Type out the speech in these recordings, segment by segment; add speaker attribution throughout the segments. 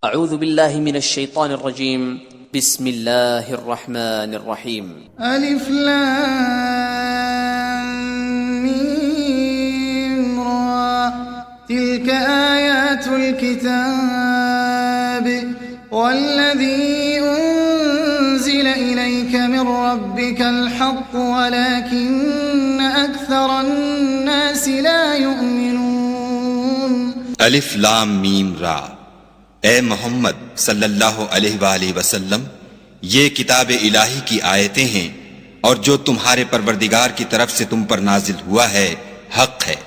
Speaker 1: اعوذ باللہ من الشیطان الرجیم بسم اللہ الرحمن الرحیم
Speaker 2: الف لام میم را تلك آیات الكتاب والذی انزل الیک من ربک الحق ولكن اکثر الناس لا یؤمنون.
Speaker 3: الف لام میم را، اے محمد صلی اللہ علیہ وآلہ وسلم، یہ کتاب الہی کی آیتیں ہیں اور جو تمہارے پروردگار کی طرف سے تم پر نازل ہوا ہے حق ہے،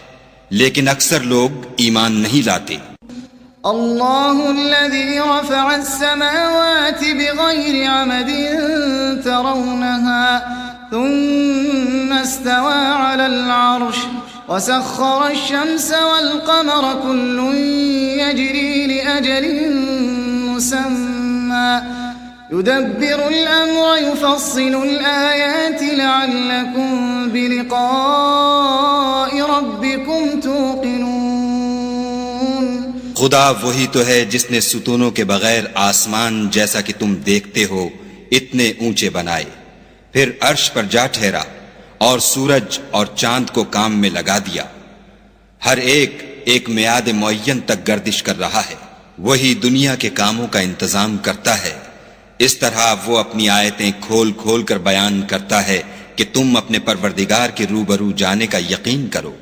Speaker 3: لیکن اکثر لوگ ایمان نہیں لاتے.
Speaker 2: اللہ الذی رفع السماوات بغیر عمد ترونها ثم استوى على العرش وسخر الشمس والقمر كل يجري لأجل مسمى يدبر الأمر يفصل الآيات لعلكم بلقاء ربكم توقنون.
Speaker 3: خدا وہی تو ہے جس نے ستونوں کے بغیر آسمان جیسا کہ تم دیکھتے ہو اتنے اونچے بنائے، پھر عرش پر جا ٹھہرا اور سورج اور چاند کو کام میں لگا دیا. ہر ایک میعاد معین تک گردش کر رہا ہے. وہی دنیا کے کاموں کا انتظام کرتا ہے. اس طرح وہ اپنی آیتیں کھول کھول کر بیان کرتا ہے کہ تم اپنے پروردگار کے روبرو جانے کا یقین کرو.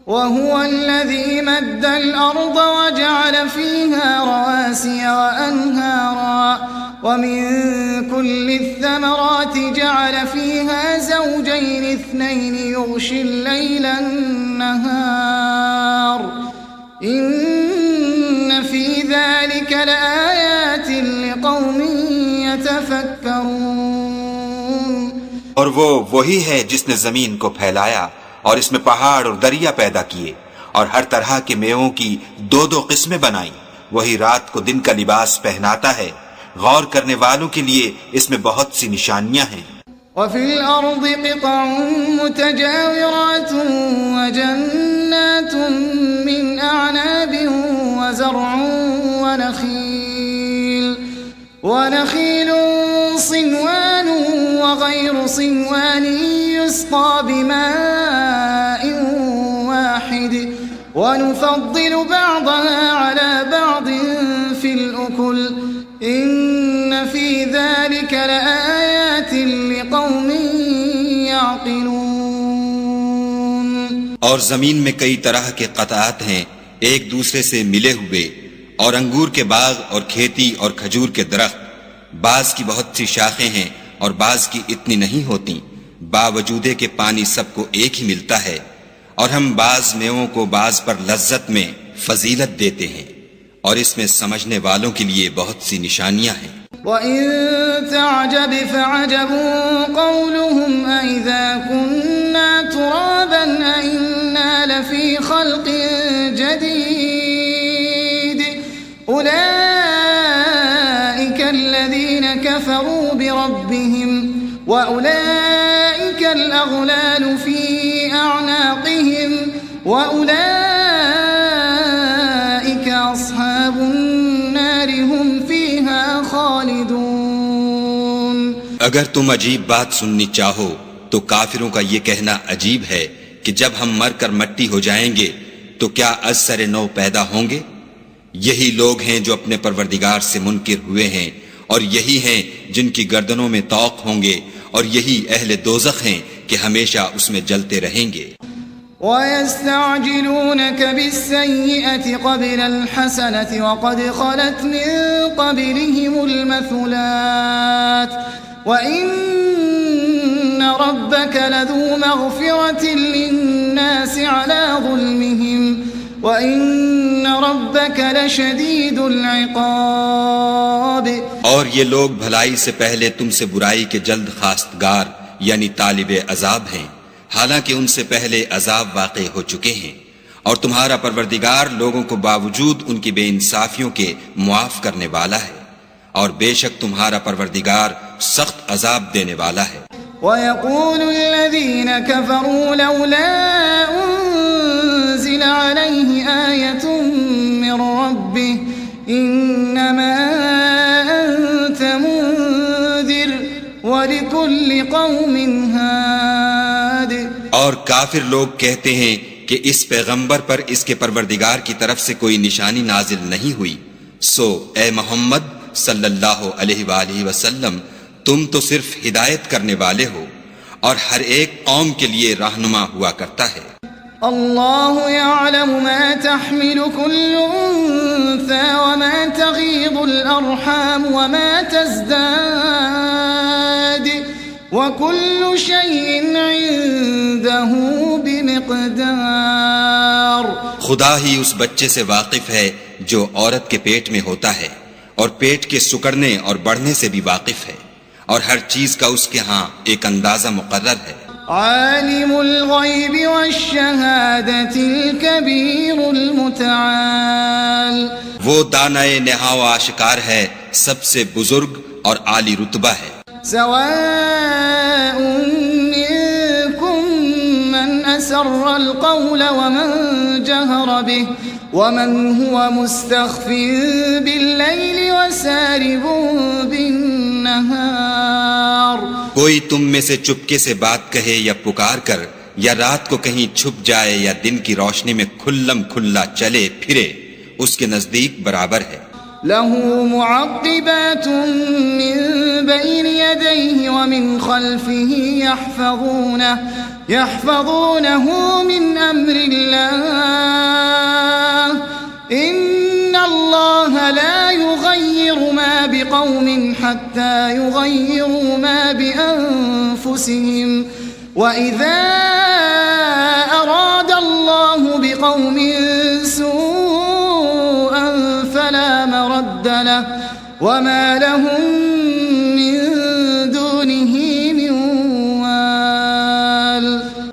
Speaker 2: وهو الذي مد الأرض وجعل فيها رواسي وأنهارا ومن كل الثمرات جعل فيها زوجين اثنين يغشي الليل النهار إن في ذلك لآيات لقوم يتفكرون.
Speaker 3: اور وہ وہی ہے جس نے زمین کو پھیلایا اور اس میں پہاڑ اور دریا پیدا کیے اور ہر طرح کے میووں کی دو قسمیں بنائیں. وہی رات کو دن کا لباس پہناتا ہے. غور کرنے والوں کے لیے اس میں بہت سی نشانیاں ہیں.
Speaker 2: وفي الأرض قطع متجاورات وجنات من أعناب وزرع ونخيل صنوان وغير صنوان يسقى بماء واحد ونفضل بعضها على بعض في الأكل إن في ذلك لآيات لقوم يعقلون.
Speaker 3: اور زمین میں کئی طرح کے قطعات ہیں ایک دوسرے سے ملے ہوئے، اور انگور کے باغ اور کھیتی اور کھجور کے درخت. بعض کی بہت سی شاخیں ہیں اور بعض کی اتنی نہیں ہوتی، باوجود کہ پانی سب کو ایک ہی ملتا ہے. اور ہم بعض میووں کو بعض پر لذت میں فضیلت دیتے ہیں، اور اس میں سمجھنے والوں کے لیے بہت سی نشانیاں ہیں.
Speaker 2: وَإِن تَعْجَبْ فَعَجَبٌ قَوْلُهُمْ أَإِذَا كُنَّا تُرَابًا أَإِنَّا لَفِي خَلْقٍ جَدِيدٍ أُولَئِكَ الَّذِينَ كَفَرُوا بِرَبِّهِمْ وَأُولَئِكَ الْأَغْلَالُ فِي أَعْنَاقِهِمْ وَأُولَئِكَ أَصْحَابُ النَّارِ هُمْ فِيهَا خَالِدُونَ.
Speaker 3: اگر تم عجیب بات سننی چاہو تو کافروں کا یہ کہنا عجیب ہے کہ جب ہم مر کر مٹی ہو جائیں گے تو کیا از سر نو پیدا ہوں گے؟ یہی لوگ ہیں جو اپنے پروردگار سے منکر ہوئے ہیں، اور یہی ہیں جن کی گردنوں میں طوق ہوں گے، اور یہی اہل دوزخ ہیں کہ ہمیشہ اس میں جلتے رہیں گے.
Speaker 2: وَيَسْتَعْجِلُونَكَ بِالسَّيِّئَةِ قَبْلَ الْحَسَنَةِ وَقَدْ خَلَتْ مِن قَبْلِهِمُ الْمَثُلَاتُ وَإِنَّ رَبَّكَ لَذُو مَغْفِرَةٍ لِلنَّاسِ عَلَى ظُلْمِهِمْ وَإِنَّ رَبَّكَ لَشَدِيدُ الْعِقَابِ.
Speaker 3: اور یہ لوگ بھلائی سے پہلے تم سے برائی کے جلد خواستگار یعنی طالب عذاب ہیں، حالانکہ ان سے پہلے عذاب واقع ہو چکے ہیں. اور تمہارا پروردگار لوگوں کو باوجود ان کی بے انصافیوں کے معاف کرنے والا ہے، اور بے شک تمہارا پروردگار سخت عذاب دینے والا ہے.
Speaker 2: وَيَقُولُ الَّذِينَ كَفَرُوا لَوْلَا أُنزِلَ عَلَيْهِ آيَةٌ مِّن رَّبِّهِ إِنَّمَا وَلِكُلِّ قَوْمٍ هَادٍ.
Speaker 3: اور کافر لوگ کہتے ہیں کہ اس پیغمبر پر اس کے پروردگار کی طرف سے کوئی نشانی نازل نہیں ہوئی. سو اے محمد صلی اللہ علیہ وآلہ وسلم، تم تو صرف ہدایت کرنے والے ہو اور ہر ایک قوم کے لیے رہنما ہوا کرتا ہے.
Speaker 2: اللہ يعلم ما تحمل كل انثى وما تغيض الارحام وما تزداد وكل شيء عنده بمقدار.
Speaker 3: خدا ہی اس بچے سے واقف ہے جو عورت کے پیٹ میں ہوتا ہے، اور پیٹ کے سکڑنے اور بڑھنے سے بھی واقف ہے، اور ہر چیز کا اس کے ہاں ایک اندازہ مقرر ہے.
Speaker 2: عالم الغیب والشہادة الکبیر المتعال.
Speaker 3: وہ دانائے نہا و آشکار ہے، سب سے بزرگ اور عالی رتبہ ہے.
Speaker 2: سواء منکم من اسر القول ومن جہر به ومن هو مستخف باللیل وسارب بالنہار.
Speaker 3: کوئی تم میں سے چپکے سے بات کہے یا پکار کر، یا رات کو کہیں چھپ جائے یا دن کی روشنی میں کھلم کھلا چلے پھرے، اس کے نزدیک برابر ہے.
Speaker 2: له معقبات من بين يديه ومن خلفه يحفظونه من أمر الله إن الله لا يغير ما بقوم حتى يغيروا ما بأنفسهم وإذا أراد الله بقوم سوءا فلا مرد له وما لهم من دونه من وال.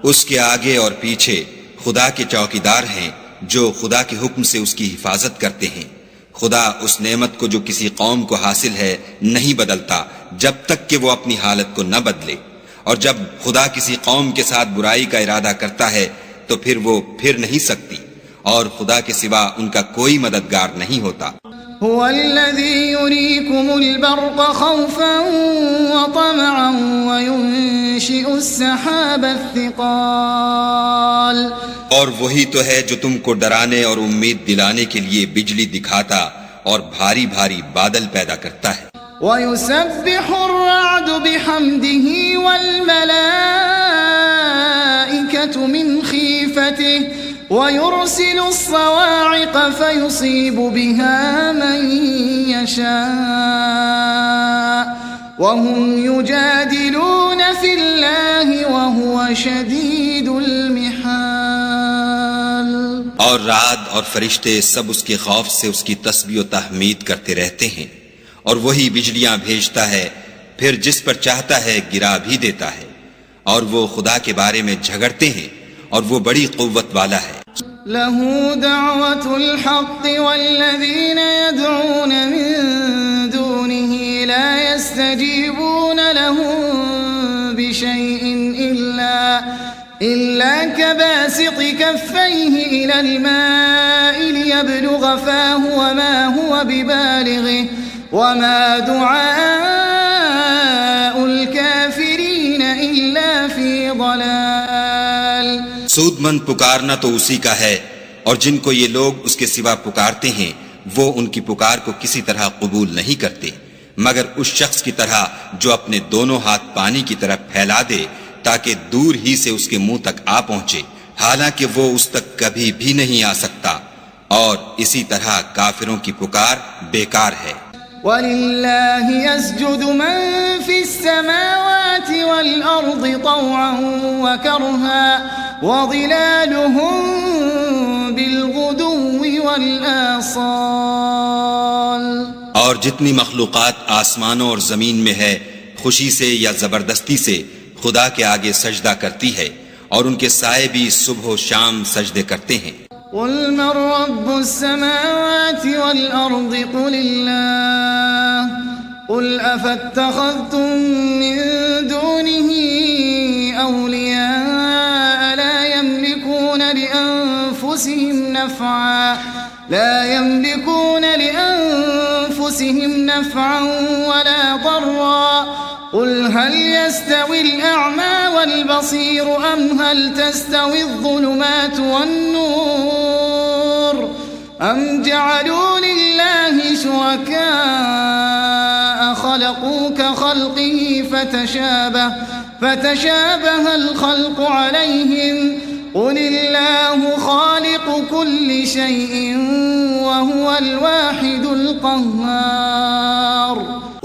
Speaker 3: اس کے آگے اور پیچھے خدا کے چوکیدار ہیں جو خدا کے حکم سے اس کی حفاظت کرتے ہیں. خدا اس نعمت کو جو کسی قوم کو حاصل ہے نہیں بدلتا جب تک کہ وہ اپنی حالت کو نہ بدلے، اور جب خدا کسی قوم کے ساتھ برائی کا ارادہ کرتا ہے تو پھر وہ پھر نہیں سکتی، اور خدا کے سوا ان کا کوئی مددگار نہیں ہوتا.
Speaker 2: هو الذي يريكم البرق خوفا وطمعا وينشئ السحاب الثقال.
Speaker 3: اور وہی تو ہے جو تم کو ڈرانے اور امید دلانے کے لیے بجلی دکھاتا اور بھاری بھاری بادل پیدا کرتا ہے.
Speaker 2: ويسبح الرعد بحمده والملائكة من خيفته ويرسل الصواعق فيصيب بها من يشاء وهم يجادلون في الله وهو شديد المحال.
Speaker 3: اور رعد اور فرشتے سب اس کے خوف سے اس کی تسبیح و تحمید کرتے رہتے ہیں، اور وہی بجلیاں بھیجتا ہے، پھر جس پر چاہتا ہے گرا بھی دیتا ہے، اور وہ خدا کے بارے میں جھگڑتے ہیں، اور وہ بڑی قوت والا ہے.
Speaker 2: له دعوة الحق والذين يدعون من دونه لا يستجيبون لهم بشيء إلا كباسط كفيه إلى الماء ليبلغ فاه وما هو ببالغه وما دعاء الكافرين إلا في ضلال.
Speaker 3: سود مند پکارنا تو اسی کا ہے، اور جن کو یہ لوگ اس کے سوا پکارتے ہیں وہ ان کی پکار کو کسی طرح قبول نہیں کرتے مگر اس شخص کی طرح جو اپنے دونوں ہاتھ پانی کی طرف پھیلا دے تاکہ دور ہی سے اس کے منہ تک آ پہنچے، حالانکہ وہ اس تک کبھی بھی نہیں آ سکتا، اور اسی طرح کافروں کی پکار بیکار ہے.
Speaker 2: وَلِلَّهِ يَسْجُدُ مَن فِي السَّمَاوَاتِ وَالْأَرْضِ طَوْعًا وَكَرْهًا وَظِلَالُهُم بِالْغُدُوِّ وَالْآصَالِ.
Speaker 3: اور جتنی مخلوقات آسمانوں اور زمین میں ہے خوشی سے یا زبردستی سے خدا کے آگے سجدہ کرتی ہے، اور ان کے سائے بھی صبح و شام سجدے کرتے ہیں.
Speaker 2: قل من رب السماوات والأرض قل الله قل أفاتخذتم من دونه أولياء لا يملكون لأنفسهم نفعا ولا ضرا قل هل يستوي الأعمى والبصير أم هل تستوي الظلمات والنور أم جعلوا لله شركاء خلقوا كخلقه فتشابه الخلق عليهم قل الله خالق كل شيء وهو الواحد القهار۔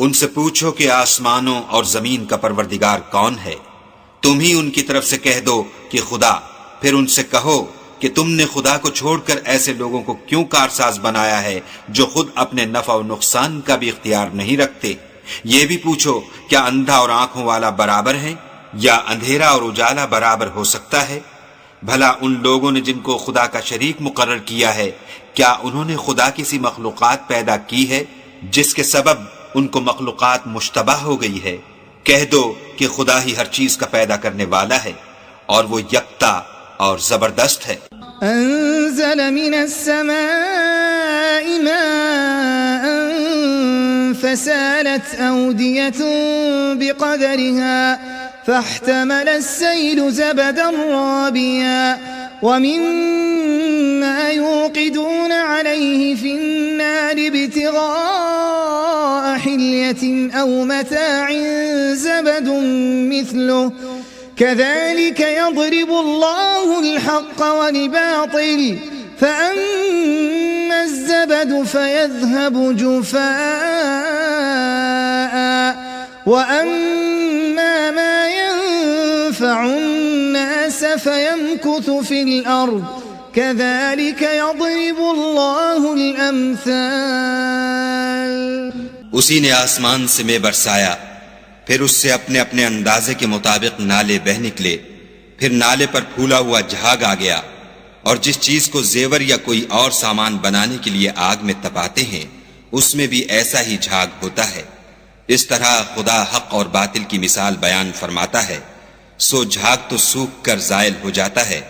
Speaker 3: ان سے پوچھو کہ آسمانوں اور زمین کا پروردگار کون ہے؟ تم ہی ان کی طرف سے کہہ دو کہ خدا۔ پھر ان سے کہو کہ تم نے خدا کو چھوڑ کر ایسے لوگوں کو کیوں کارساز بنایا ہے جو خود اپنے نفع و نقصان کا بھی اختیار نہیں رکھتے؟ یہ بھی پوچھو کیا اندھا اور آنکھوں والا برابر ہے یا اندھیرا اور اجالا برابر ہو سکتا ہے؟ بھلا ان لوگوں نے جن کو خدا کا شریک مقرر کیا ہے کیا انہوں نے خدا کی سی مخلوقات پیدا کی ہے جس کے سبب ان کو مخلوقات مشتبہ ہو گئی ہے؟ کہہ دو کہ خدا ہی ہر چیز کا پیدا کرنے والا ہے اور وہ یکتا اور زبردست ہے۔
Speaker 2: انزل من السماء ماء فسالت أودية بقدرها فاحتمل السيل زبدا رابيا ومما يوقدون عليه في النار ابتغاء حلية أو متاع زبد مثله كذلك يضرب الله الحق والباطل فأما الزبد فيذهب جفاء وأما ما ينفع الناس فيمكث في الأرض كذلك يضرب الله الأمثال۔
Speaker 3: اسی نے آسمان سے میں برسایا، پھر اس سے اپنے اپنے اندازے کے مطابق نالے بہ نکلے، پھر نالے پر پھولا ہوا جھاگ آ گیا، اور جس چیز کو زیور یا کوئی اور سامان بنانے کے لیے آگ میں تپاتے ہیں اس میں بھی ایسا ہی جھاگ ہوتا ہے۔ اس طرح خدا حق اور باطل کی مثال بیان فرماتا ہے، سو جھاگ تو سوکھ کر زائل ہو جاتا ہے،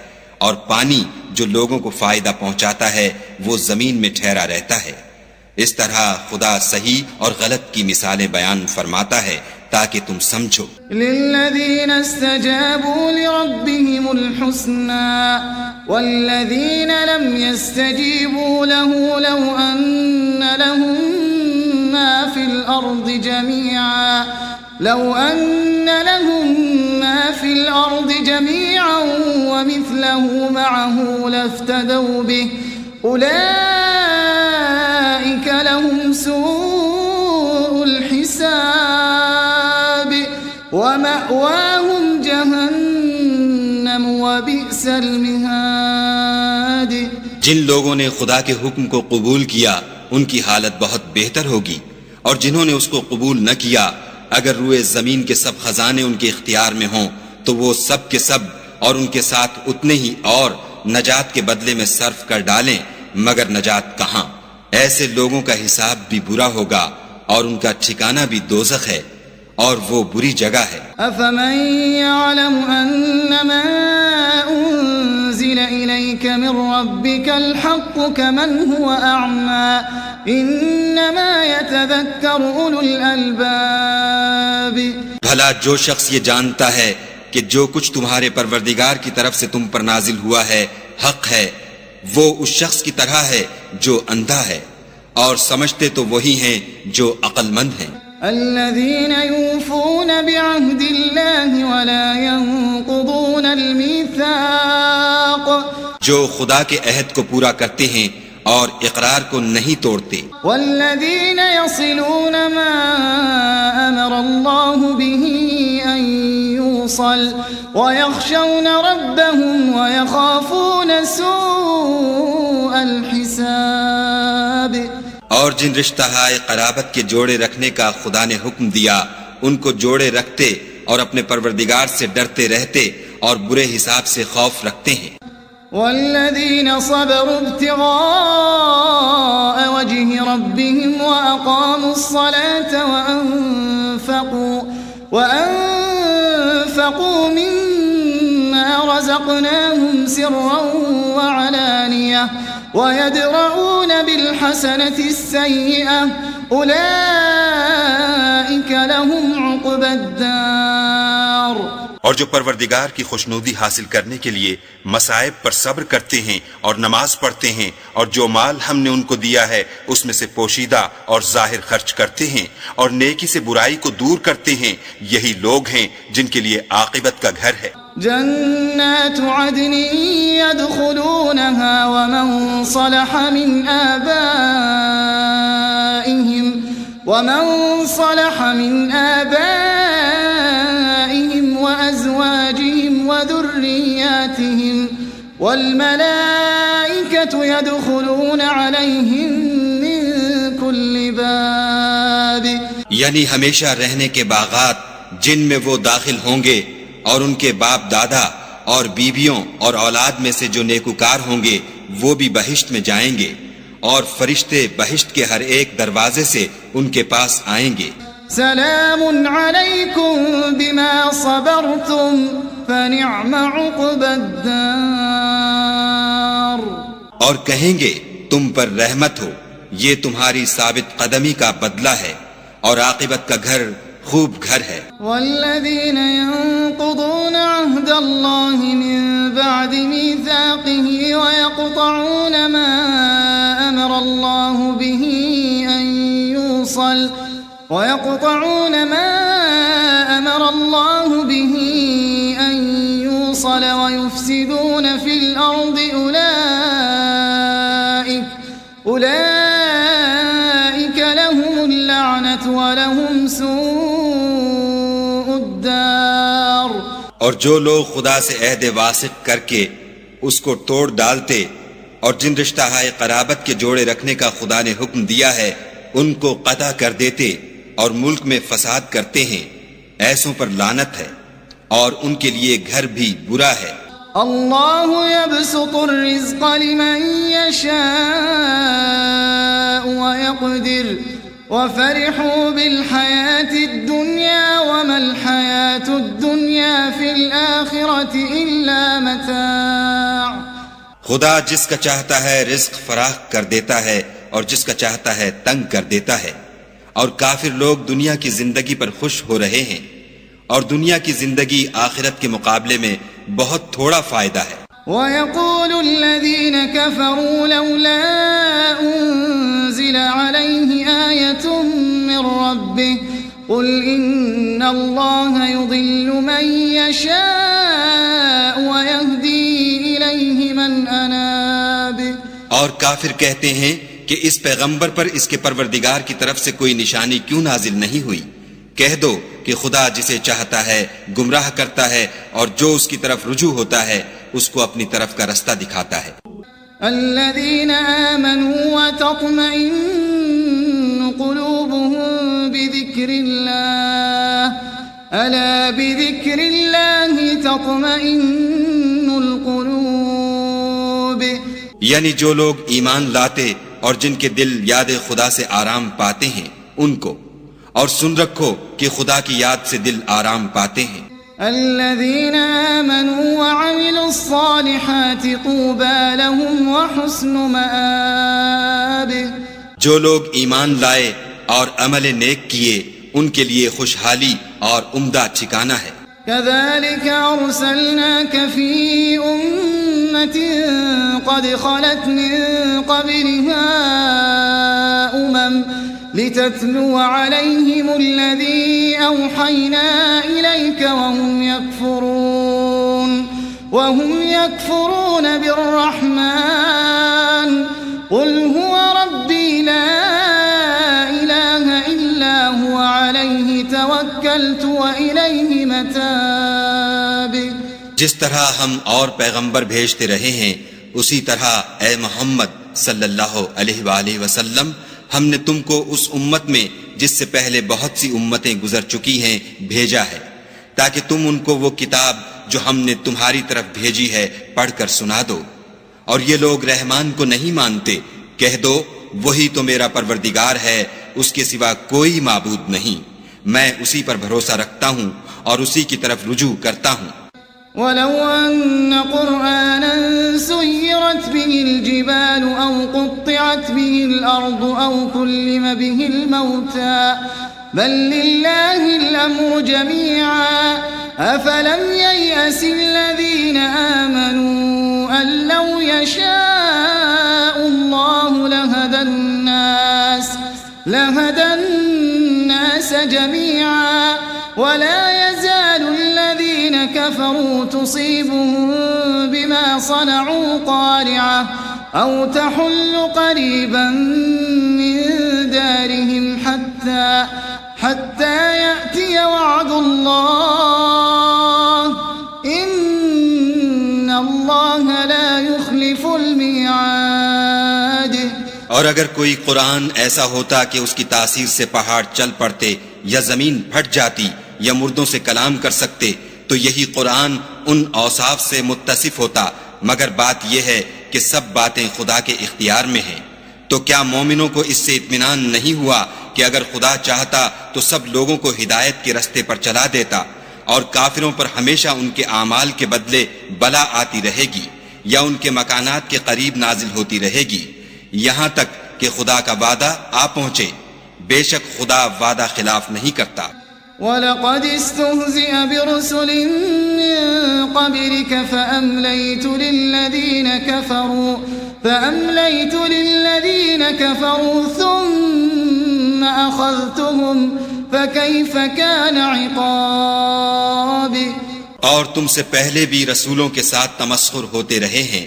Speaker 3: اور پانی جو لوگوں کو فائدہ پہنچاتا ہے وہ زمین میں ٹھہرا رہتا ہے۔ اس طرح خدا صحیح اور غلط کی مثالیں بیان فرماتا ہے تاکہ تم سمجھو۔
Speaker 2: للذین استجابوا لربهم الحسنى والذین لم يستجیبوا له لو ان لهم ما في الأرض جميعا ومثله معه لافتدوا به أولئك لهم سوء الحساب ومأواهم جهنم وبئس المهاد۔
Speaker 3: جن لوگوں نے خدا کے حکم کو قبول کیا ان کی حالت بہت بہتر ہوگی، اور جنہوں نے اس کو قبول نہ کیا اگر روئے زمین کے سب خزانے ان کے اختیار میں ہوں تو وہ سب کے سب اور ان کے ساتھ اتنے ہی اور نجات کے بدلے میں صرف کر ڈالیں، مگر نجات کہاں؟ ایسے لوگوں کا حساب بھی برا ہوگا اور ان کا ٹھکانہ بھی دوزخ ہے، اور وہ بری جگہ ہے۔
Speaker 2: أفمن يعلم أنما أنزل إليك من ربك الحق كمن هو أعمى إنما يتذكر أولو الألباب۔
Speaker 3: بھلا جو شخص یہ جانتا ہے کہ جو کچھ تمہارے پروردگار کی طرف سے تم پر نازل ہوا ہے حق ہے، وہ اس شخص کی طرح ہے جو اندھا ہے، اور سمجھتے تو وہی ہیں جو عقل مند ہیں۔
Speaker 2: الذين يوفون بعهد الله ولا ينقضون الميثاق،
Speaker 3: جو خدا کے عہد کو پورا کرتے ہیں اور اقرار کو نہیں توڑتے۔
Speaker 2: والذين يصلون ما أمر الله به أن يوصل ويخشون ربهم ويخافون سوء الحساب۔
Speaker 3: اور جن رشتہ ہائے قرابت کے جوڑے رکھنے کا خدا نے حکم دیا ان کو جوڑے رکھتے اور اپنے پروردگار سے ڈرتے رہتے اور برے حساب سے خوف رکھتے ہیں۔
Speaker 2: والذین صبروا ابتغاء وجه ربهم وأقاموا الصلاة وأنفقوا مما رزقناهم سرا وعلانية ويدرؤون بالحسنة السيئة أولئك لهم عقبى الدار.
Speaker 4: اور جو پروردگار کی خوشنودی حاصل کرنے کے لیے مصائب پر صبر کرتے ہیں اور نماز پڑھتے ہیں اور جو مال ہم نے ان کو دیا ہے اس میں سے پوشیدہ اور ظاہر خرچ کرتے ہیں اور نیکی سے برائی کو دور کرتے ہیں، یہی لوگ ہیں جن کے لیے عاقبت کا گھر ہے.
Speaker 2: جنات عدن يدخلونها ومن صلح من آبائهم وأزواجهم وذرياتهم والملائكة يدخلون عليهم من كل باب.
Speaker 3: یعنی ہمیشہ رہنے کے باغات جن میں وہ داخل ہوں گے اور ان کے باپ دادا اور بیویوں اور اولاد میں سے جو نیکوکار ہوں گے وہ بھی بہشت میں جائیں گے، اور فرشتے بہشت کے ہر ایک دروازے سے ان کے پاس آئیں گے.
Speaker 2: سلام علیکم بما صبرتم فنعم عقب الدار.
Speaker 3: اور کہیں گے تم پر رحمت ہو، یہ تمہاری ثابت قدمی کا بدلہ ہے اور عاقبت کا گھر خوب گھر ہے.
Speaker 2: والذین ينقضون عهد الله من بعد ميثاقه ويقطعون ما أمر الله به أن يوصل ويفسدون في الأرض أولئك لهم اللعنة ولهم سوء الدار.
Speaker 3: اور جو لوگ خدا سے عہد واثق کر کے اس کو توڑ ڈالتے اور جن رشتہ ہائے قرابت کے جوڑے رکھنے کا خدا نے حکم دیا ہے ان کو قطع کر دیتے اور ملک میں فساد کرتے ہیں، ایسوں پر لعنت ہے اور ان کے لیے گھر بھی برا ہے.
Speaker 2: اللہ يبسط الرزق لمن يشاء ويقدر وفرحوا بالحياة الدنيا وما الحياة الدنيا في الآخرة إلا متاع.
Speaker 3: خدا جس کا چاہتا ہے رزق فراخ کر دیتا ہے اور جس کا چاہتا ہے تنگ کر دیتا ہے، اور کافر لوگ دنیا کی زندگی پر خوش ہو رہے ہیں، اور دنیا کی زندگی آخرت کے مقابلے میں بہت تھوڑا فائدہ ہے.
Speaker 2: وَيَقُولُ الَّذِينَ كَفَرُوا لَوْلَا أُنزِلَ عَلَيْهِ آيَةٌ مِّن رَّبِّهِ قُلْ إِنَّ اللَّهَ يُضِلُّ مَن يَشَاءُ وَيَهْدِي إِلَيْهِ مَنْ أَنَابَ.
Speaker 3: اور کافر کہتے ہیں کہ اس پیغمبر پر اس کے پروردگار کی طرف سے کوئی نشانی کیوں نازل نہیں ہوئی؟ کہہ دو کہ خدا جسے چاہتا ہے گمراہ کرتا ہے اور جو اس کی طرف رجوع ہوتا ہے اس کو اپنی طرف کا رستہ دکھاتا ہے.
Speaker 2: الذين آمنوا وتطمئن قلوبهم بذكر الله ألا بذكر الله تطمئن القلوب.
Speaker 3: یعنی جو لوگ ایمان لاتے اور جن کے دل یاد خدا سے آرام پاتے ہیں ان کو، اور سن رکھو کہ خدا کی یاد سے دل آرام پاتے ہیں.
Speaker 2: الذين آمنوا وعملوا الصالحات طوبى لهم وحسن مآب.
Speaker 3: جو لوگ ایمان لائے اور عمل نیک کیے ان کے لیے خوشحالی اور عمدہ ٹھکانہ ہے.
Speaker 2: كذلك أرسلناك في أمة قد خلت من قبلها لتتلو عليهم الذي أوحينا إليك وهم يكفرون بالرحمن قل هو ربي لا إله إلا هو عليه توكلت وإليه متاب.
Speaker 3: جس طرح ہم اور پیغمبر بھیجتے رہے ہیں اسی طرح اے محمد صلی اللہ علیہ وآلہ وسلم ہم نے تم کو اس امت میں جس سے پہلے بہت سی امتیں گزر چکی ہیں بھیجا ہے تاکہ تم ان کو وہ کتاب جو ہم نے تمہاری طرف بھیجی ہے پڑھ کر سنا دو. اور یہ لوگ رحمان کو نہیں مانتے، کہہ دو وہی تو میرا پروردگار ہے، اس کے سوا کوئی معبود نہیں، میں اسی پر بھروسہ رکھتا ہوں اور اسی کی طرف رجوع کرتا ہوں.
Speaker 2: وَلَوْ أَنَّ قُرْآنًا سُيِّرَتْ بِهِ الْجِبَالُ أَوْ قُطِّعَتْ بِهِ الْأَرْضُ أَوْ كُلِّمَ بِهِ الْمَوْتَى بل لله الأمر جميعا أفلم ييأس الذين آمنوا أن لو يشاء الله لهدى الناس جميعا ولا يزال الذين كفروا تصيبهم بما صنعوا قارعة أو تحل قريبا من دارهم حتى يأتي وعد الله إن الله لا يخلف الميعاد.
Speaker 3: اور اگر کوئی قرآن ایسا ہوتا کہ اس کی تاثیر سے پہاڑ چل پڑتے یا زمین پھٹ جاتی یا مردوں سے کلام کر سکتے تو یہی قرآن ان اوصاف سے متصف ہوتا، مگر بات یہ ہے کہ سب باتیں خدا کے اختیار میں ہیں. تو کیا مومنوں کو اس سے اطمینان نہیں ہوا کہ اگر خدا چاہتا تو سب لوگوں کو ہدایت کے رستے پر چلا دیتا، اور کافروں پر ہمیشہ ان کے اعمال کے بدلے بلا آتی رہے گی یا ان کے مکانات کے قریب نازل ہوتی رہے گی یہاں تک کہ خدا کا وعدہ آ پہنچے. بے شک خدا وعدہ خلاف نہیں کرتا.
Speaker 2: وَلَقَدِ اسْتُهْزِئَ بِرُسُلٍ مِّن قَبْلِكَ فَأَمْلَيْتُ لِلَّذِينَ كَفَرُوا ثُمَّ أَخَذْتُهُمْ فَكَيْفَ كَانَ عِقَابِ.
Speaker 3: اور تم سے پہلے بھی رسولوں کے ساتھ تمسخر ہوتے رہے ہیں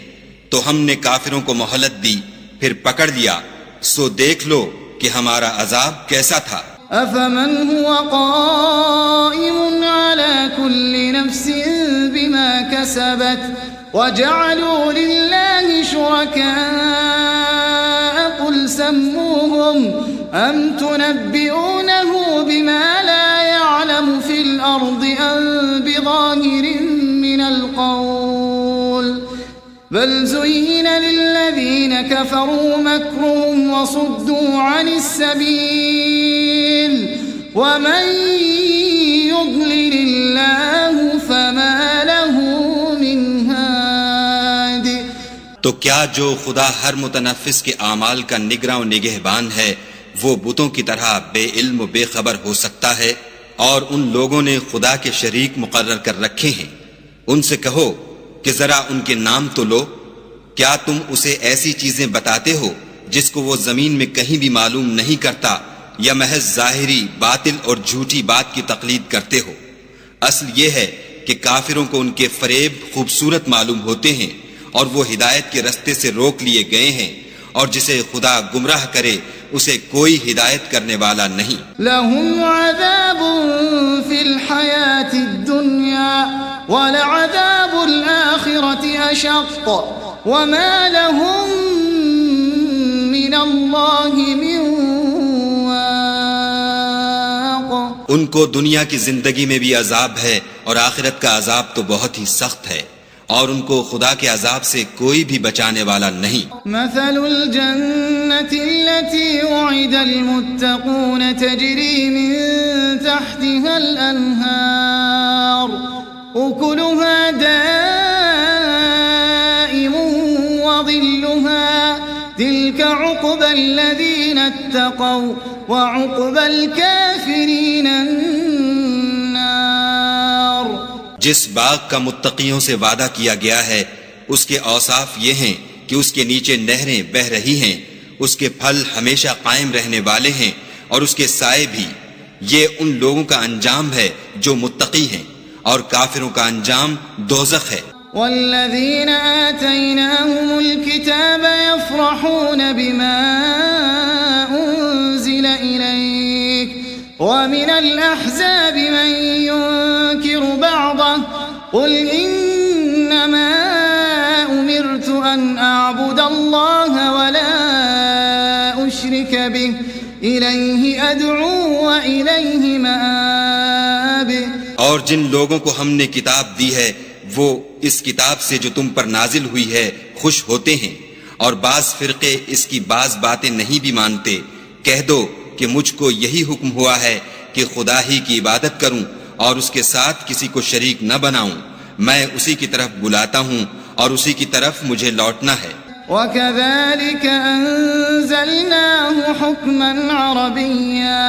Speaker 3: تو ہم نے کافروں کو مہلت دی پھر پکڑ لیا، سو دیکھ لو کہ ہمارا عذاب کیسا تھا.
Speaker 2: أَفَمَنْ هُوَ قَائِمٌ عَلَى كُلِّ نَفْسٍ بِمَا كَسَبَتْ وَجَعَلُوا لِلَّهِ شُرَكَاءَ قُلْ سَمُّوهُمْ أَمْ تُنَبِّئُونَهُ بِمَا لَا يَعْلَمُ فِي الْأَرْضِ أَمْ بِظَاهِرٍ مِّنَ الْقَوْلِ بل زين للذين كفروا مكرهم وصدوا عن السبيل ومن يضلل الله فما له من هاد.
Speaker 3: تو کیا جو خدا ہر متنفس کے اعمال کا نگراں و نگہبان ہے وہ بتوں کی طرح بے علم و بے خبر ہو سکتا ہے؟ اور ان لوگوں نے خدا کے شریک مقرر کر رکھے ہیں. ان سے کہو کہ ذرا ان کے نام تو لو. کیا تم اسے ایسی چیزیں بتاتے ہو جس کو وہ زمین میں کہیں بھی معلوم نہیں کرتا، یا محض ظاہری باطل اور جھوٹی بات کی تقلید کرتے ہو؟ اصل یہ ہے کہ کافروں کو ان کے فریب خوبصورت معلوم ہوتے ہیں اور وہ ہدایت کے رستے سے روک لیے گئے ہیں، اور جسے خدا گمراہ کرے اسے کوئی ہدایت کرنے والا نہیں.
Speaker 2: لهم عذاب فی الحیاة الدنیا ولعذاب الآخرة أشق وما لهم من اللہ من واق.
Speaker 3: ان کو دنیا کی زندگی میں بھی عذاب ہے اور آخرت کا عذاب تو بہت ہی سخت ہے، اور ان کو خدا کے عذاب سے کوئی بھی بچانے والا نہیں.
Speaker 2: مثل الجنة التي وعد المتقون تجري من تحتها الأنهار أكلها دائم وظلها تلك عقبى الذين اتقوا وعقبى الكافرين النار.
Speaker 3: جس باغ کا متقیوں سے وعدہ کیا گیا ہے اس کے اوصاف یہ ہیں کہ اس کے نیچے نہریں بہ رہی ہیں، اس کے پھل ہمیشہ قائم رہنے والے ہیں اور اس کے سائے بھی. یہ ان لوگوں کا انجام ہے جو متقی ہیں، اور کافروں کا انجام دوزخ ہے.
Speaker 2: والذین آتیناہم الکتاب یفرحون بما انزل الیک ومن الاحزاب من ينكر بعضه قل انما امرت ان اعبد الله ولا اشرك به الیہ ادعو والیہ مآب.
Speaker 3: اور جن لوگوں کو ہم نے کتاب دی ہے وہ اس کتاب سے جو تم پر نازل ہوئی ہے خوش ہوتے ہیں، اور بعض فرقے اس کی بعض باتیں نہیں بھی مانتے. کہہ دو کہ مجھ کو یہی حکم ہوا ہے کہ خدا ہی کی عبادت کروں اور اس کے ساتھ کسی کو شریک نہ بناؤں. میں اسی کی طرف بلاتا ہوں اور اسی کی طرف مجھے لوٹنا ہے.
Speaker 2: وَكَذَلِكَ أَنزَلْنَاهُ حُكْمًا عَرَبِيًّا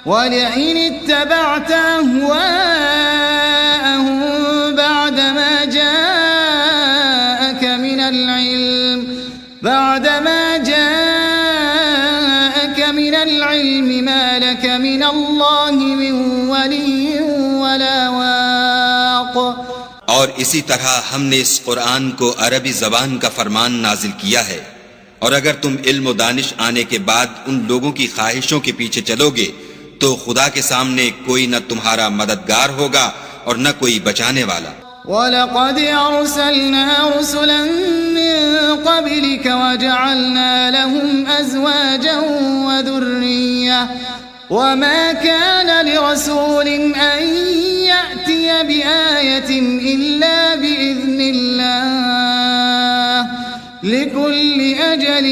Speaker 2: ولئن اتبعت أهواءهم بعدما جاءك من العلم ما لك من الله من ولي ولا واق.
Speaker 3: اور اسی طرح ہم نے اس قرآن کو عربی زبان کا فرمان نازل کیا ہے، اور اگر تم علم و دانش آنے کے بعد ان لوگوں کی خواہشوں کے پیچھے چلو گے تو خدا کے سامنے کوئی نہ تمہارا مددگار ہوگا اور نہ کوئی بچانے والا.
Speaker 2: وَلَقَدْ أَرْسَلْنَا رُسُلًا مِّن قَبْلِكَ وَجَعَلْنَا لَهُمْ أَزْوَاجًا وَذُرِّيَّةً وَمَا كَانَ لِرَسُولٍ أَن يَأْتِيَ بِآيَةٍ إِلَّا بِإِذْنِ اللَّهِ لِكُلِّ أَجَلٍ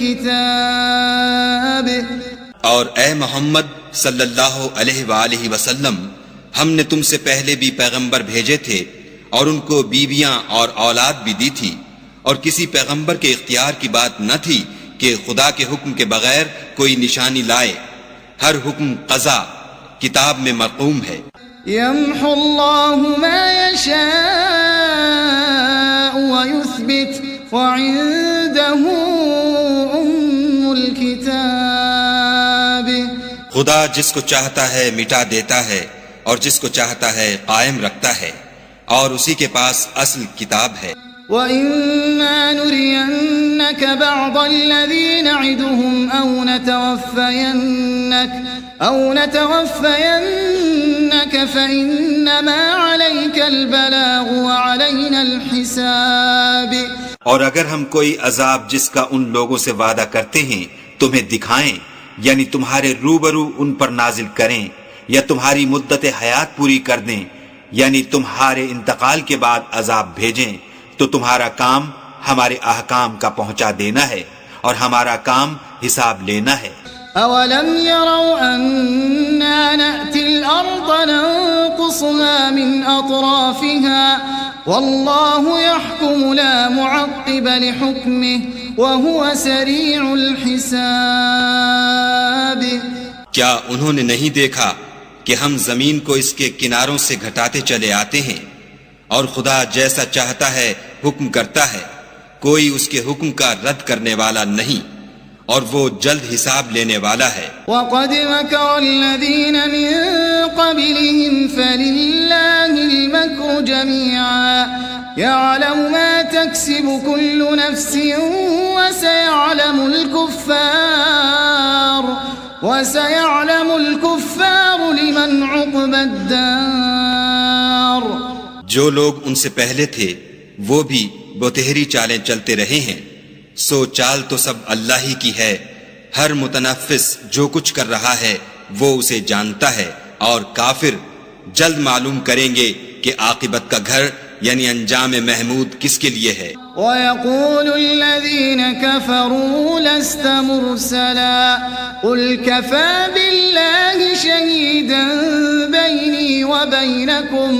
Speaker 2: كِتَابٌ.
Speaker 3: اور اے محمد صلی اللہ علیہ وآلہ وسلم، ہم نے تم سے پہلے بھی پیغمبر بھیجے تھے اور ان کو بیویاں اور اولاد بھی دی تھی، اور کسی پیغمبر کے اختیار کی بات نہ تھی کہ خدا کے حکم کے بغیر کوئی نشانی لائے. ہر حکم قضا کتاب میں مرقوم ہے.
Speaker 2: يمحو الله ما يشاء ويثبت وعنده الكتاب.
Speaker 3: خدا جس کو چاہتا ہے مٹا دیتا ہے اور جس کو چاہتا ہے قائم رکھتا ہے، اور اسی کے پاس اصل کتاب ہے.
Speaker 2: وَإِمَّا نُرِيَنَّكَ بَعْضَ الَّذِي نَعِدُهُمْ أَوْ نَتَوَفَّيَنَّكَ فَإِنَّمَا عَلَيْكَ الْبَلَاغُ وَعَلَيْنَا الْحِسَابُ.
Speaker 4: اور اگر ہم کوئی عذاب جس کا ان لوگوں سے وعدہ کرتے ہیں تمہیں دکھائیں، یعنی تمہارے روبرو ان پر نازل کریں، یا تمہاری مدت حیات پوری کر دیں، یعنی تمہارے انتقال کے بعد عذاب بھیجیں، تو تمہارا کام ہمارے احکام کا پہنچا دینا ہے اور ہمارا کام حساب لینا ہے.
Speaker 2: أَوَلَمْ يَرَوْا أَنَّا نَأْتِي الْأَرْضَ نَنقُصُهَا مِنْ أَطْرَافِهَا وَاللَّهُ يَحْكُمُ لَا مُعَقِّبَ لِحُكْمِهِ وَهُوَ سَرِيعُ الْحِسَابِ.
Speaker 3: کیا انہوں نے نہیں دیکھا کہ ہم زمین کو اس کے کناروں سے گھٹاتے چلے آتے ہیں، اور خدا جیسا چاہتا ہے حکم کرتا ہے، کوئی اس کے حکم کا رد کرنے والا نہیں، اور وہ جلد حساب لینے والا ہے.
Speaker 2: وَقَدْ مَكَرَ الَّذِينَ مِن قَبْلِهِمْ فَلِلَّهِ الْمَكْرُ جَمِيعًا يَعْلَمُ مَا تَكْسِبُ كُلُّ نَفْسٍ وَسَيَعْلَمُ الْكُفَّارُ لِمَنْ عُقْبَى الدَّارِ.
Speaker 3: جو لوگ ان سے پہلے تھے وہ بھی بتہری چالیں چلتے رہے ہیں، سو چال تو سب اللہ ہی کی ہے. ہر متنفس جو کچھ کر رہا ہے وہ اسے جانتا ہے، اور کافر جلد معلوم کریں گے کہ عاقبت کا گھر یعنی انجام محمود کس کے لیے ہے.
Speaker 2: وَيَقُولُ الَّذِينَ كَفَرُوا لَسْتَ مُرْسَلًا قُلْ كَفَى بِاللَّهِ شَهِيدًا بَيْنِي وَبَيْنَكُمْ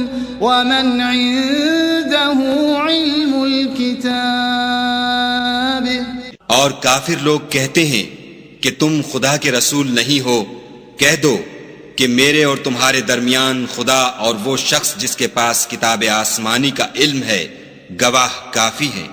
Speaker 2: وَمَنْ عِندَهُ عِلْمُ الْكِتَابِ.
Speaker 3: اور کافر لوگ کہتے ہیں کہ تم خدا کے رسول نہیں ہو. کہہ دو کہ میرے اور تمہارے درمیان خدا اور وہ شخص جس کے پاس کتاب آسمانی کا علم ہے گواہ کافی ہیں.